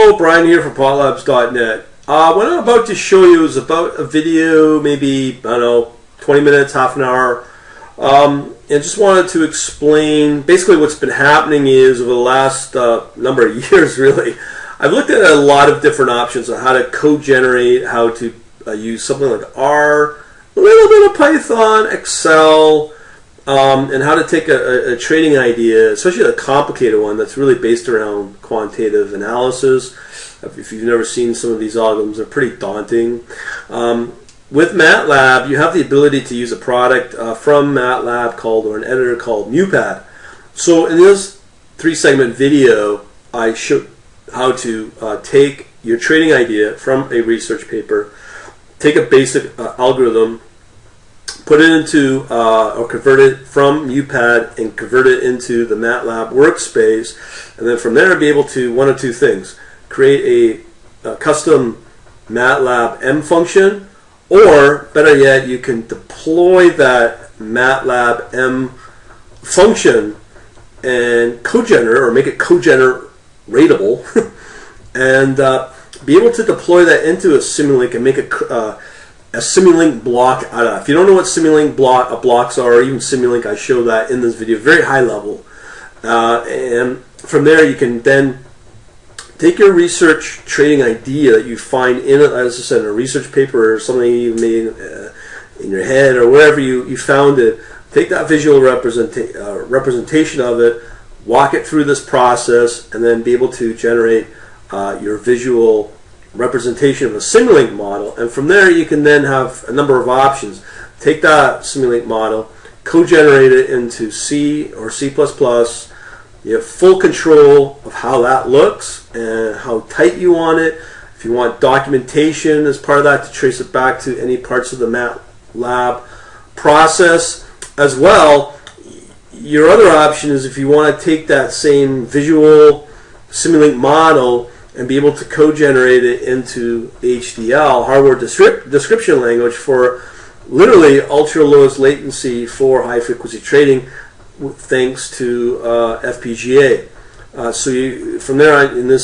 Hello, Brian here from quantlabs.net. What I'm about to show you is about a video, maybe, I don't know, 20 minutes, half an hour. And just wanted to explain, basically what's been happening is over the last number of years, really, I've looked at a lot of different options on how to code generate, how to use something like R, a little bit of Python, Excel, and how to take a trading idea, especially a complicated one that's really based around quantitative analysis. If you've never seen some of these algorithms, they're pretty daunting. With Matlab, you have the ability to use a product from Matlab or an editor called MuPad. So in this 3-segment video, I showed how to take your trading idea from a research paper, take a basic algorithm, put it into, or convert it from MuPad and convert it into the Matlab Workspace, and then from there be able to, one of two things, create a custom Matlab M function, or better yet, you can deploy that Matlab M function and co-generate, or make it co-generatable, and be able to deploy that into a Simulink and make a Simulink block out of that. If you don't know what Simulink blocks are, or even Simulink, I show that in this video, very high level. And from there, you can then take your research trading idea that you find in, as I said, in a research paper or something you made in your head or wherever you found it. Take that visual representation of it, walk it through this process, and then be able to generate your visual representation of a Simulink model. And from there, you can then have a number of options. Take that Simulink model, co-generate it into C or C++. You have full control of how that looks and how tight you want it. If you want documentation as part of that to trace it back to any parts of the Matlab process as well. Your other option is if you want to take that same visual Simulink model and be able to co-generate it into HDL, hardware description language, for literally ultra lowest latency for high frequency trading, thanks to FPGA. So from there, in the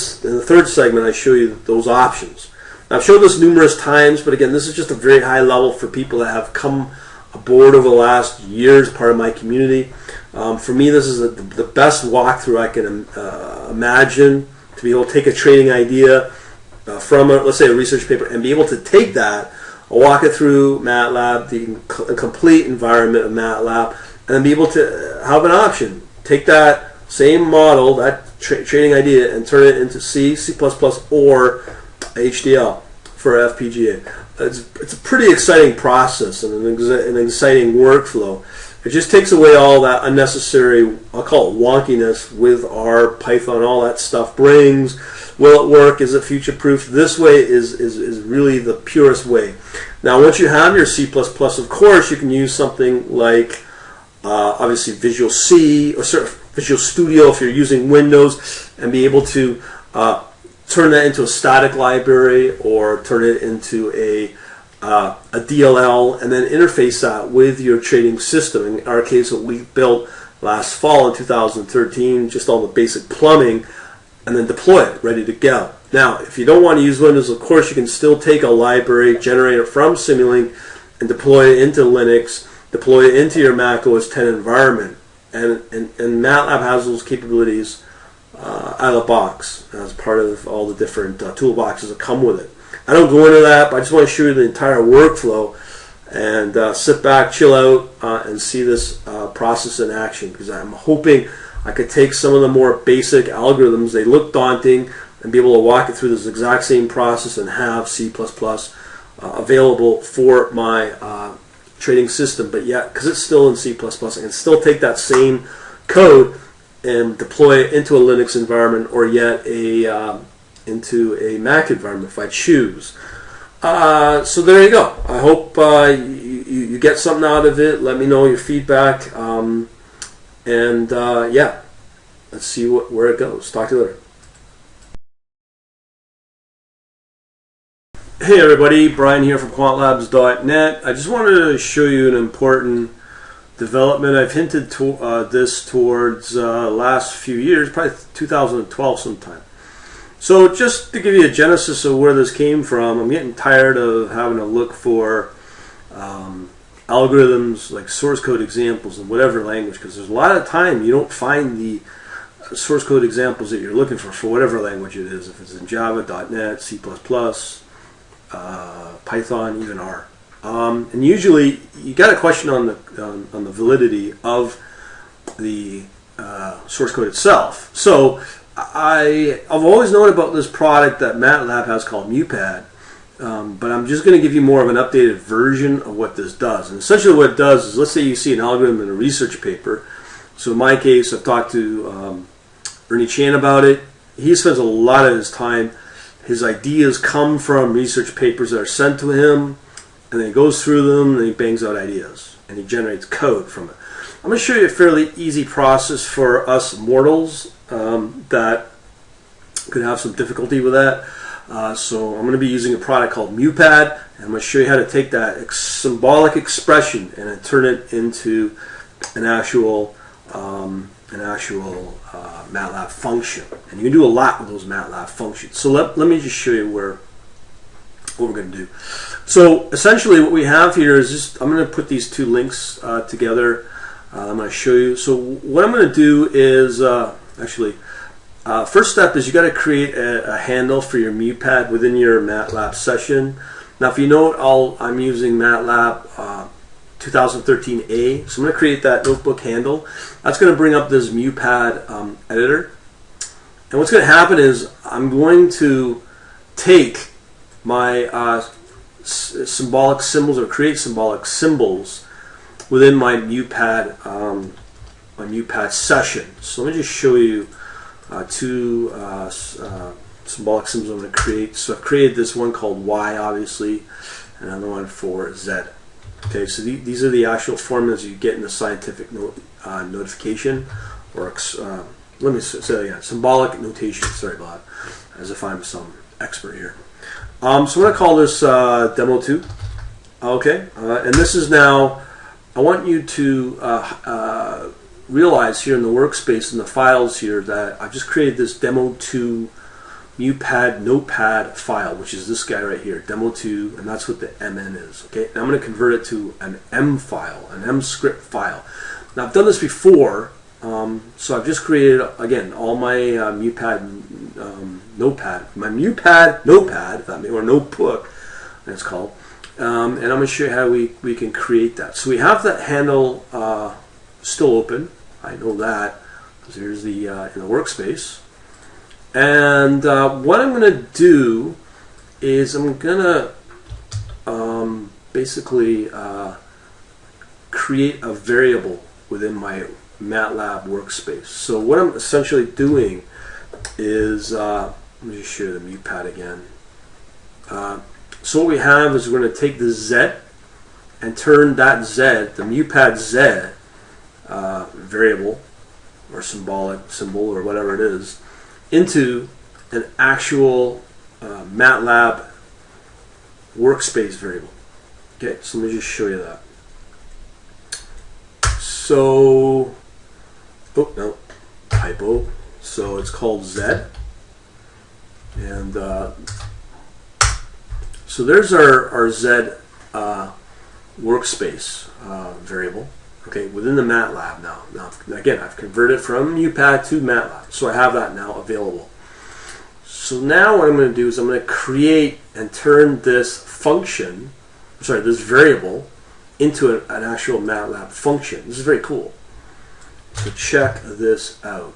third segment, I show you those options. Now, I've showed this numerous times, but again, this is just a very high level for people that have come aboard over the last years, part of my community. For me, this is the best walkthrough I can imagine, to be able to take a trading idea from, let's say, a research paper, and be able to take that, walk it through Matlab, the complete environment of Matlab, and then be able to have an option. Take that same model, that trading idea, and turn it into C, C++, or HDL for FPGA. It's a pretty exciting process and an exciting workflow. It just takes away all that unnecessary, I'll call it wonkiness, with R, Python, all that stuff brings. Will it work? Is it future-proof? This way is really the purest way. Now, once you have your C++, of course, you can use something like, obviously, Visual C, or Visual Studio if you're using Windows, and be able to turn that into a static library, or turn it into a DLL, and then interface that with your trading system. In our case, what we built last fall in 2013, just all the basic plumbing, and then deploy it, ready to go. Now, if you don't want to use Windows, of course, you can still take a library, generate it from Simulink, and deploy it into Linux, deploy it into your Mac OS X environment. And Matlab has those capabilities out of the box as part of all the different toolboxes that come with it. I don't go into that, but I just want to show you the entire workflow, and sit back, chill out, and see this process in action, because I'm hoping I could take some of the more basic algorithms, they look daunting, and be able to walk it through this exact same process and have C++ available for my trading system. But yet, because it's still in C++, I can still take that same code and deploy it into a Linux environment, or yet into a Mac environment if I choose. So there you go. I hope you get something out of it. Let me know your feedback. Yeah, let's see where it goes. Talk to you later. Hey everybody, Brian here from quantlabs.net. I just wanted to show you an important development. I've hinted to this towards last few years, probably 2012 sometime. So just to give you a genesis of where this came from, I'm getting tired of having to look for algorithms like source code examples in whatever language, because there's a lot of time you don't find the source code examples that you're looking for whatever language it is, if it's in Java, .NET, C++, Python, even R. And usually you got a question on the validity of the source code itself. So I've always known about this product that Matlab has called MuPad, but I'm just going to give you more of an updated version of what this does. And essentially what it does is, let's say you see an algorithm in a research paper. So in my case, I've talked to Ernie Chan about it. He spends a lot of his time, his ideas come from research papers that are sent to him, and then he goes through them and he bangs out ideas and he generates code from it. I'm going to show you a fairly easy process for us mortals that could have some difficulty with that. So I'm going to be using a product called MuPad, and I'm going to show you how to take that symbolic expression and then turn it into an actual Matlab function. And you can do a lot with those Matlab functions. So let me just show you what we're going to do. So essentially what we have here is just, I'm going to put these two links together. I'm going to show you. So what I'm going to do is first step is you got to create a handle for your MuPad within your Matlab session. Now if you note, I'm using Matlab 2013A, so I'm going to create that notebook handle. That's going to bring up this MuPad editor. And what's going to happen is I'm going to take my symbolic symbols, or create symbolic symbols within my MuPad session. So let me just show you two symbolic symbols I'm going to create. So I've created this one called Y, obviously, and another one for Z. Okay, so these are the actual formulas you get in the scientific notification, or let me say that again, symbolic notation. Sorry about that, as if I'm some expert here. So I'm going to call this demo 2. Okay, and this is now, I want you to realize here in the workspace, in the files here, that I've just created this demo 2 MuPad notepad file, which is this guy right here, demo 2, and that's what the MN is. Okay, and I'm going to convert it to an M file, an M script file. Now I've done this before, so I've just created, again, all my MuPad notepad, if that means, or notebook, it's called, and I'm going to show you how we can create that. So we have that handle still open. I know that because here's the in the workspace. And what I'm going to do is I'm going to basically create a variable within my Matlab workspace. So what I'm essentially doing is, let me just show you the MuPad again. So what we have is we're going to take the Z and turn that Z, the MuPad Z variable or symbolic symbol or whatever it is, into an actual Matlab workspace variable. Okay, so let me just show you that. So, oh no, typo. So it's called Z, and so there's our Z workspace variable. Okay, within the Matlab now. Now again, I've converted from MuPad to Matlab, so I have that now available. So now what I'm going to do is I'm going to create and turn this function, this variable, into an actual Matlab function. This is very cool. So check this out.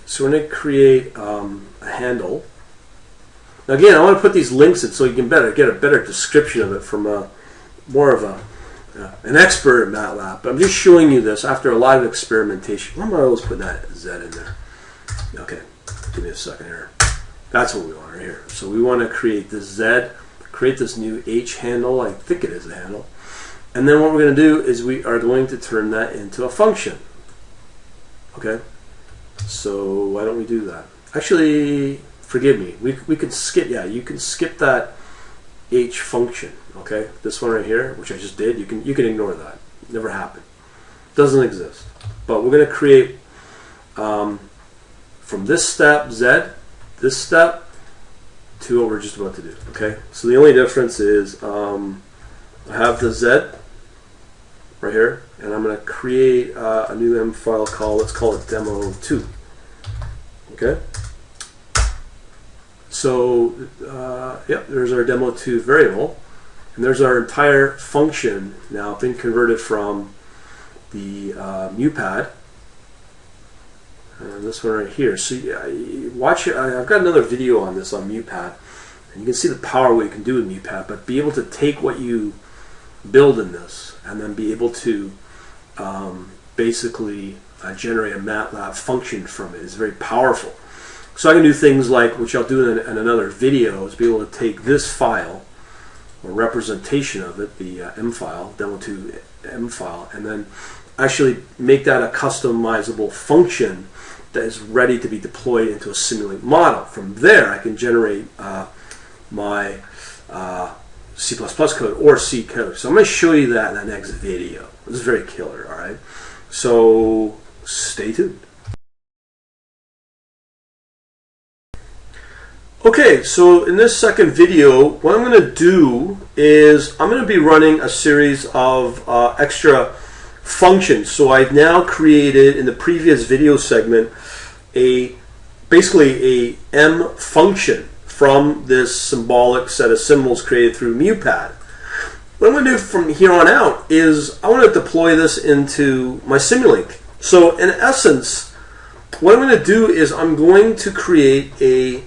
So we're going to create a handle. Now again, I want to put these links in so you can get a better description of it from more of an expert at Matlab. But I'm just showing you this after a lot of experimentation. Why am I always putting that Z in there? Okay, give me a second here. That's what we want right here. So we want to create this Z, create this new H handle. I think it is a handle. And then what we're going to do is we are going to turn that into a function. Okay, so why don't we do that? Actually, forgive me. We could skip. Yeah, you can skip that H function. Okay, this one right here, which I just did. You can ignore that. Never happened. Doesn't exist. But we're going to create from this step Z, this step to what we're just about to do. Okay, so the only difference is I have the Z right here, and I'm going to create a new M file call. Let's call it demo2. Okay. So yep, there's our demo2 variable, and there's our entire function now been converted from the MuPad. And this one right here. So watch it. I've got another video on this on MuPad, and you can see the power what you can do with MuPad. But be able to take what you build in this, and then be able to basically generate a Matlab function from it is very powerful. So I can do things like, which I'll do in another video, is be able to take this file, or representation of it, the M file, demo2 M file, and then actually make that a customizable function that is ready to be deployed into a Simulink model. From there, I can generate my C++ code or C code. So I'm going to show you that in the next video. This is very killer, all right? So stay tuned. Okay, so in this second video, what I'm going to do is I'm going to be running a series of extra functions. So I've now created in the previous video segment basically a M function from this symbolic set of symbols created through MuPad. What I'm going to do from here on out is I want to deploy this into my Simulink. So in essence, what I'm going to do is I'm going to create a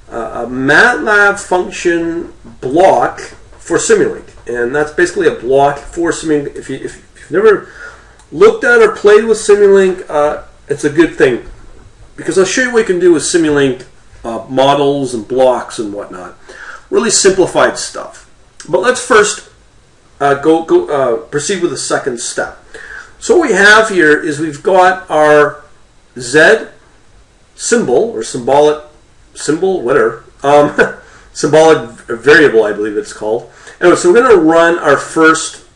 Matlab function block for Simulink, and that's basically a block for Simulink. If you've never looked at or played with Simulink, it's a good thing, because I'll show you what you can do with Simulink models and blocks and whatnot. Really simplified stuff. But let's first proceed with the second step. So what we have here is we've got our Z symbol, or symbolic symbol, whatever, symbolic variable, I believe it's called. Anyway, so we're going to run our first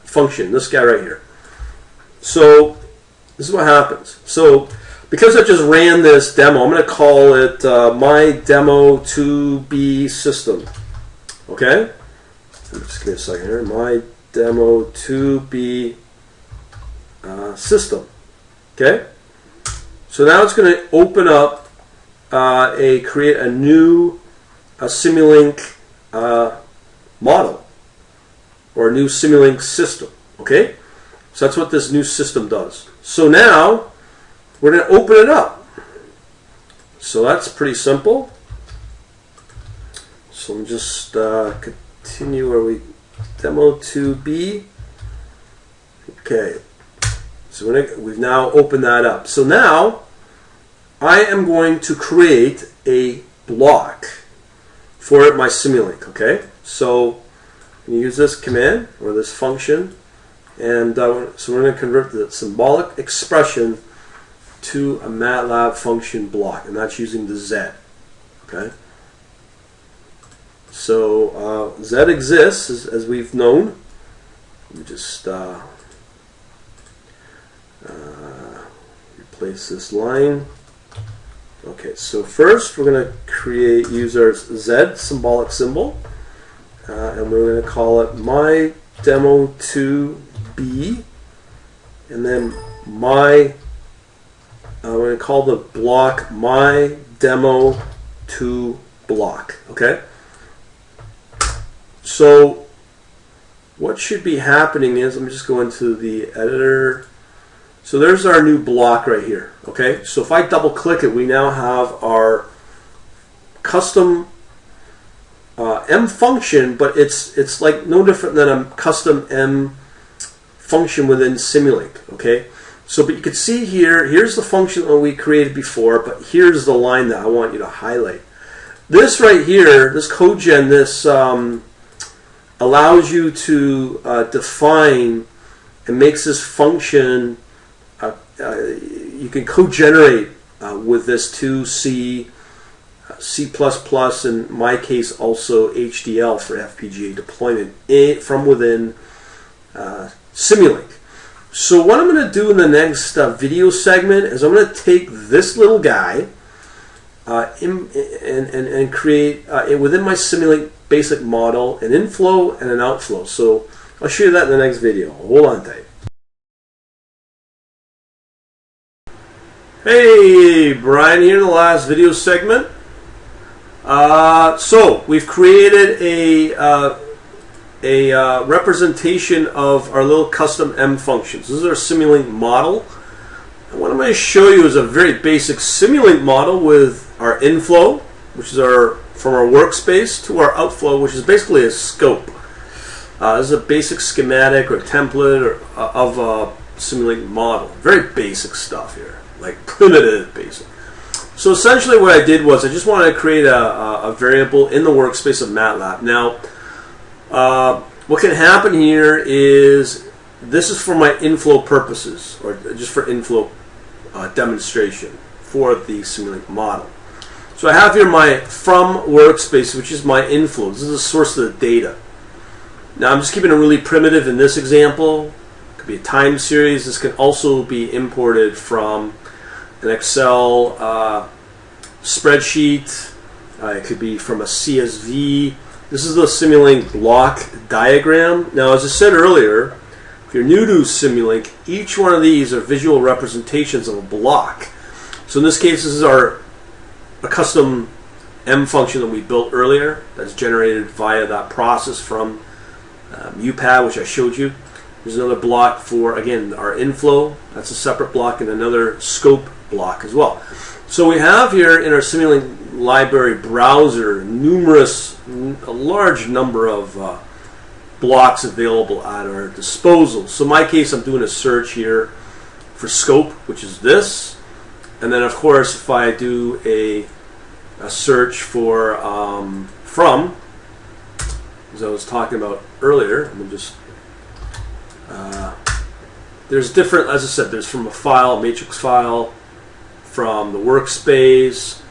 function, this guy right here. So this is what happens. So because I just ran this demo, I'm going to call it my demo2b system. Okay? Just give me a second here. My demo2b system. Okay? So now it's going to open up create a new Simulink model, or a new Simulink system. Okay? So that's what this new system does. So now we're going to open it up. So that's pretty simple. So I'm just continue where we demo2b. Okay. So we've now opened that up. So now I am going to create a block for my Simulink. Okay. So you use this command or this function, and so we're going to convert the symbolic expression to a Matlab function block, and that's using the Z. Okay. So Z exists as we've known. Let me just replace this line. Okay, so first we're going to use our Z symbolic symbol, and we're going to call it my demo2b, and then we're going to call the block my demo2 block. Okay. So what should be happening is, let me just go into the editor. So there's our new block right here. Okay, so if I double click it, we now have our custom M function, but it's like no different than a custom M function within Simulink. Okay, so but you can see here's the function that we created before, but here's the line that I want you to highlight. This right here, this codegen, this allows you to define and makes this function. You can co-generate with this to C, C++, in my case also HDL for FPGA deployment from within Simulink. So what I'm going to do in the next video segment is I'm going to take this little guy and create within my Simulink basic model an inflow and an outflow. So I'll show you that in the next video. Hold on tight. Hey, Brian here in the last video segment. So we've created a representation of our little custom M functions. This is our Simulink model. And what I'm going to show you is a very basic Simulink model with our inflow, which is from our workspace, to our outflow, which is basically a scope. This is a basic schematic or template of a Simulink model. Very basic stuff here, like primitive basic. So essentially what I did was I just wanted to create a variable in the workspace of Matlab. Now, what can happen here is this is for my inflow purposes, or just for inflow demonstration for the Simulink model. So I have here my from workspace, which is my inflow. This is the source of the data. Now I'm just keeping it really primitive in this example. It could be a time series. This can also be imported from an Excel spreadsheet. It could be from a CSV. This is the Simulink block diagram. Now, as I said earlier, if you're new to Simulink, each one of these are visual representations of a block. So in this case, this is a custom M function that we built earlier that's generated via that process from UPad, which I showed you. There's another block for, again, our inflow. That's a separate block, and another scope block as well. So we have here in our Simulink library browser a large number of blocks available at our disposal. So in my case, I'm doing a search here for scope, which is this. And then, of course, if I do a search for from, as I was talking about earlier, let me just there's different, as I said, there's from a file, a matrix file, from the workspace,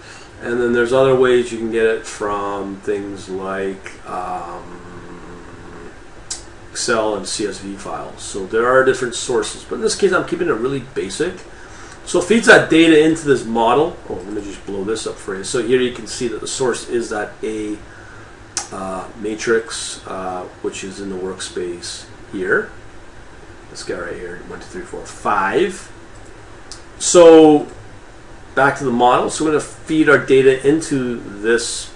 and then there's other ways you can get it from things like Excel and CSV files. So there are different sources, but in this case I'm keeping it really basic. So it feeds that data into this model. Oh, let me just blow this up for you. So here you can see that the source is that A matrix, which is in the workspace here. This guy right here, 1, 2, 3, 4, 5. So back to the model. So we're going to feed our data into this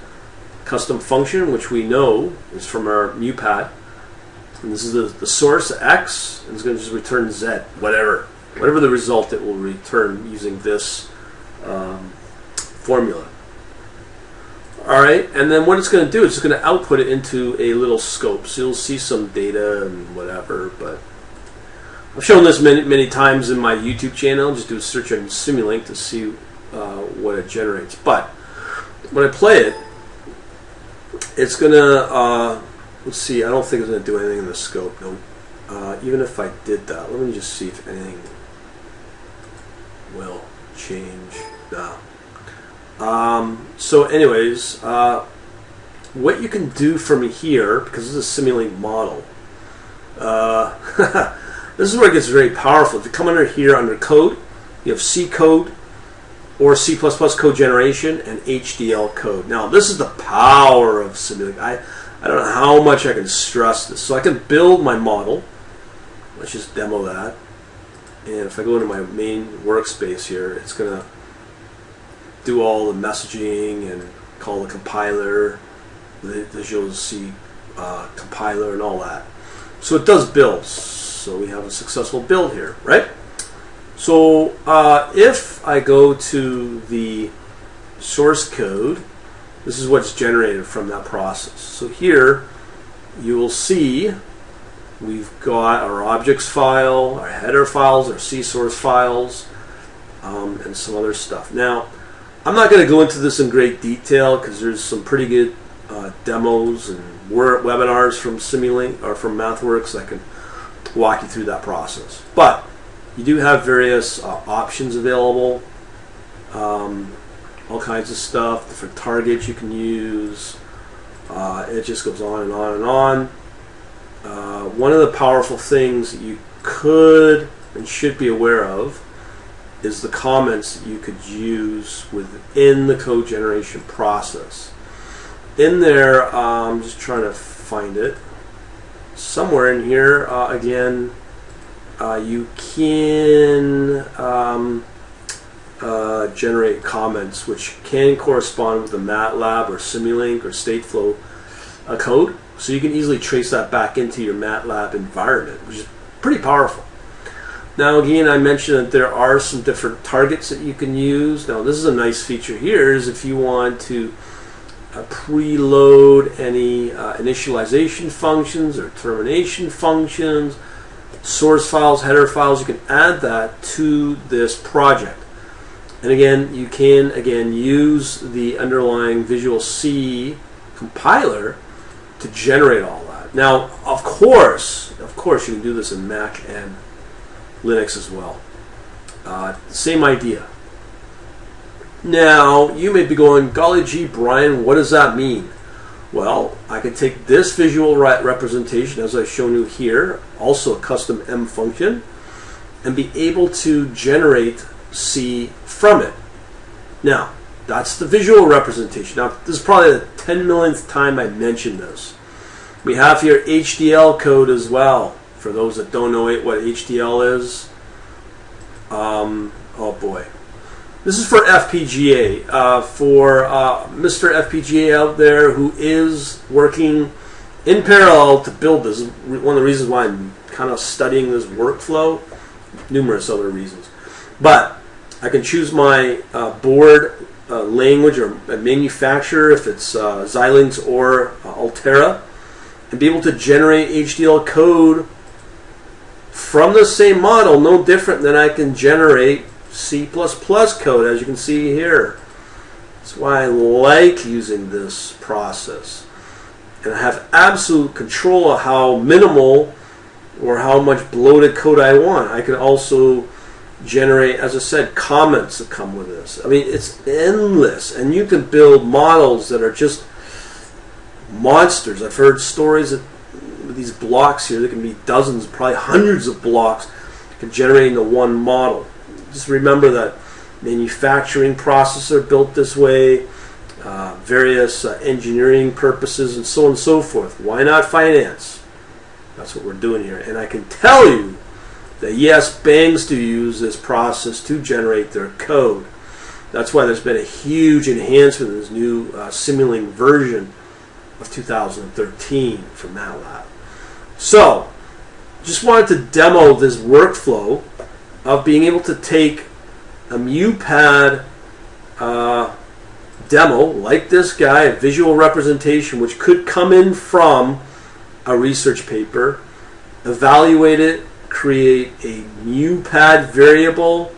custom function, which we know is from our MuPad. And this is the source, X, and it's going to just return Z, whatever the result it will return using this formula. All right, and then what it's going to do is it's going to output it into a little scope. So you'll see some data and whatever, but I've shown this many times in my YouTube channel. Just do a search on Simulink to see what it generates. But when I play it, it's going to, let's see, I don't think it's going to do anything in the scope. No. Even if I did that, let me just see if anything will change. No. So anyways, what you can do from here, because this is a Simulink model, this is where it gets very powerful. If you come under here under code, you have C code or C++ code generation and HDL code. Now this is the power of Simulink. I don't know how much I can stress this. So I can build my model. Let's just demo that. And if I go into my main workspace here, it's going to do all the messaging and call the compiler, the Visual C compiler and all that. So it does builds. So we have a successful build here, right? So if I go to the source code, this is what's generated from that process. So here you will see we've got our objects file, our header files, our C-source files, and some other stuff. Now, I'm not going to go into this in great detail because there's some pretty good demos and webinars from Simulink or from MathWorks that can walk you through that process. But you do have various options available, all kinds of stuff, different targets you can use. It just goes on and on and on. One of the powerful things that you could and should be aware of is the comments that you could use within the code generation process. In there, I'm just trying to find it. Somewhere in here, again, you can generate comments which can correspond with the Matlab or Simulant or Stateflow code. So you can easily trace that back into your Matlab environment, which is pretty powerful. Now again, I mentioned that there are some different targets that you can use. Now this is a nice feature here, is if you want to preload any initialization functions or termination functions, source files, header files, you can add that to this project. And again, you can use the underlying Visual C compiler to generate all that. Now, of course, you can do this in Mac and Linux as well. Same idea. Now, you may be going, golly gee, Brian, what does that mean? Well, I can take this visual representation, as I've shown you here, also a custom M function, and be able to generate C from it. Now, that's the visual representation. Now, this is probably the 10 millionth time I mentioned this. We have here HDL code as well. For those that don't know what HDL is, oh boy. This is for FPGA, for Mr. FPGA out there who is working in parallel to build this. This is one of the reasons why I'm kind of studying this workflow, numerous other reasons. But I can choose my board language or manufacturer, if it's Xilinx or Altera, and be able to generate HDL code from the same model, no different than I can generate C++ code, as you can see here. That's why I like using this process. And I have absolute control of how minimal or how much bloated code I want. I can also generate, as I said, comments that come with this. I mean, it's endless. And you can build models that are just monsters. I've heard stories that with these blocks here, there can be dozens, probably hundreds of blocks that can generate into one model. Just remember that manufacturing processes are built this way, various engineering purposes, and so on and so forth. Why not finance? That's what we're doing here. And I can tell you that yes, banks do use this process to generate their code. That's why there's been a huge enhancement in this new Simulant version of 2013 for Matlab. So, just wanted to demo this workflow of being able to take a MuPad demo like this guy, a visual representation which could come in from a research paper, evaluate it, create a MuPad variable,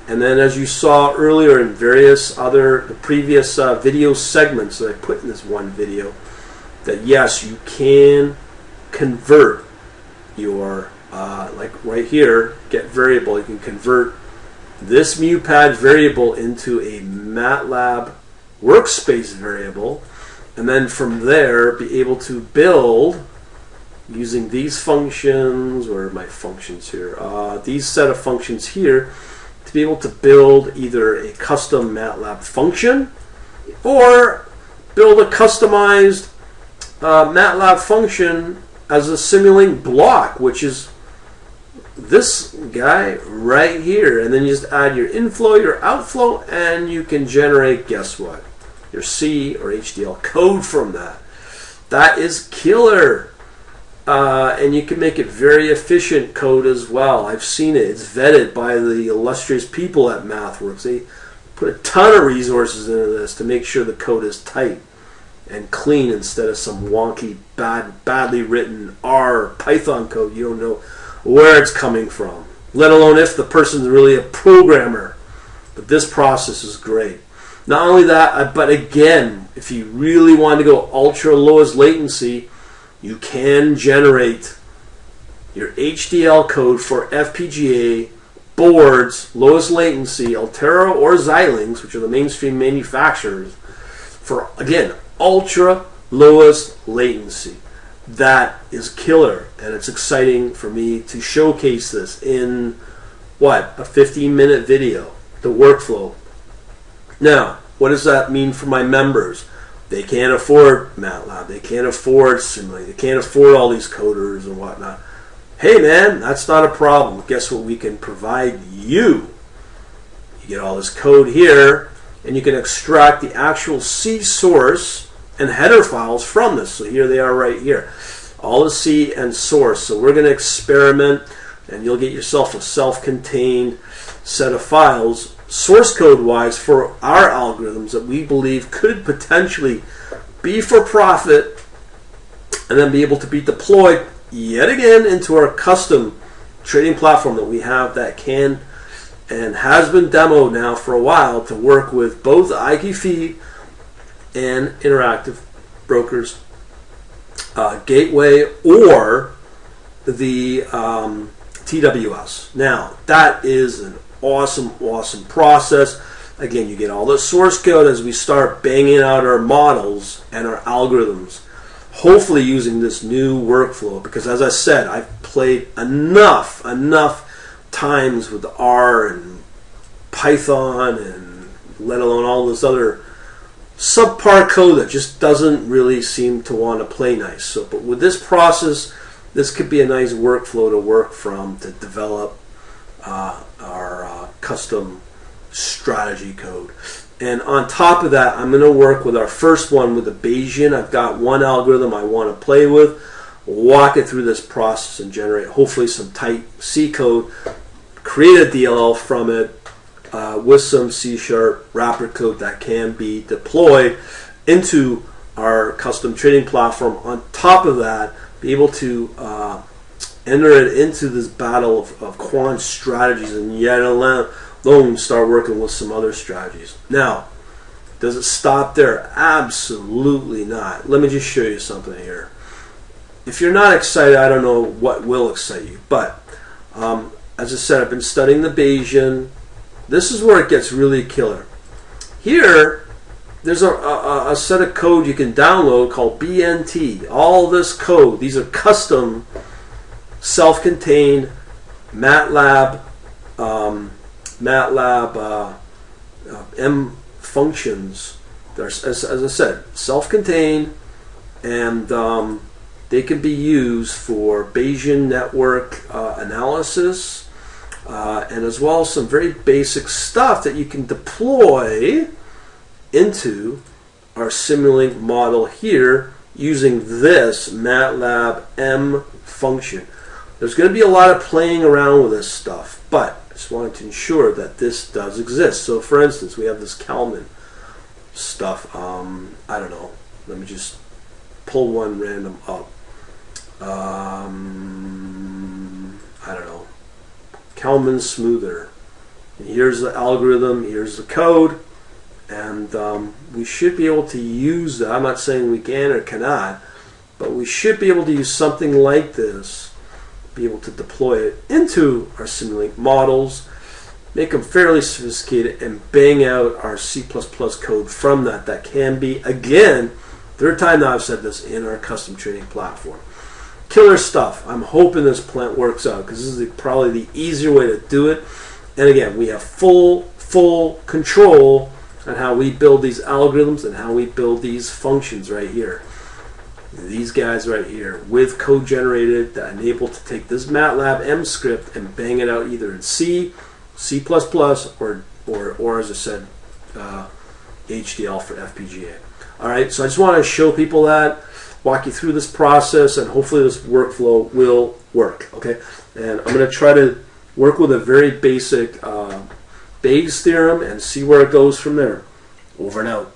and then as you saw earlier in various other previous video segments that I put in this one video, that yes, you can convert your like right here, get variable, you can convert this MuPad variable into a Matlab Workspace variable, and then from there be able to build using these functions, or my functions here, these set of functions here, to be able to build either a custom Matlab function or build a customized Matlab function as a Simulant block, which is this guy right here. And then you just add your inflow, your outflow, and you can generate, guess what? Your C or HDL code from that. That is killer. And you can make it very efficient code as well. I've seen it. It's vetted by the illustrious people at MathWorks. They put a ton of resources into this to make sure the code is tight and clean instead of some wonky, badly written R Python code. You don't know where it's coming from, let alone if the person's really a programmer. But this process is great. Not only that, but again, if you really want to go ultra lowest latency, you can generate your HDL code for FPGA boards, lowest latency, Altera or Xilinx, which are the mainstream manufacturers, for, again, ultra lowest latency. That is killer, and it's exciting for me to showcase this in what? A 15-minute video, the workflow. Now, what does that mean for my members? They can't afford Matlab, they can't afford Simulant, they can't afford all these coders and whatnot. Hey man, that's not a problem. Guess what we can provide you? You get all this code here, and you can extract the actual C source and header files from this. So here they are right here. All the C and source. So we're going to experiment, and you'll get yourself a self-contained set of files, source code wise, for our algorithms that we believe could potentially be for profit and then be able to be deployed yet again into our custom trading platform that we have that can and has been demoed now for a while to work with both IQ feed and interactive brokers, gateway, or the TWS. Now, that is an awesome process. Again, you get all the source code as we start banging out our models and our algorithms, hopefully using this new workflow, because as I said, I've played enough times with R and Python and let alone all this other subpar code that just doesn't really seem to want to play nice. So, but with this process, this could be a nice workflow to work from to develop our custom strategy code. And on top of that, I'm going to work with our first one with the Bayesian. I've got one algorithm I want to play with, walk it through this process and generate hopefully some tight C code, create a DLL from it with some C# wrapper code that can be deployed into our custom trading platform. On top of that, be able to enter it into this battle of quant strategies, and yet alone start working with some other strategies. Now, does it stop there? Absolutely not. Let me just show you something here. If you're not excited, I don't know what will excite you. But as I said, I've been studying the Bayesian. This is where it gets really killer. Here, there's a set of code you can download called BNT. All this code, these are custom, self-contained Matlab M functions. They're, as I said, self-contained, and they can be used for Bayesian network analysis, and as well as some very basic stuff that you can deploy into our Simulant model here using this Matlab M function. There's going to be a lot of playing around with this stuff, but I just wanted to ensure that this does exist. So for instance, we have this Kalman stuff. I don't know. Let me just pull one random up. I don't know. Kalman smoother. And here's the algorithm. Here's the code. And we should be able to use that. I'm not saying we can or cannot, but we should be able to use something like this, be able to deploy it into our Simulant models, make them fairly sophisticated, and bang out our C++ code from that. That can be, again, third time now I've said this, in our custom trading platform. Killer stuff. I'm hoping this plant works out, because this is probably the easier way to do it. And again, we have full control on how we build these algorithms and how we build these functions right here. These guys right here with code generated that enable to take this Matlab M script and bang it out either in C, C++, or as I said, HDL for FPGA. All right, so I just want to show people that, walk you through this process, and hopefully this workflow will work. Okay, and I'm going to try to work with a very basic Bayes theorem and see where it goes from there. Over and out.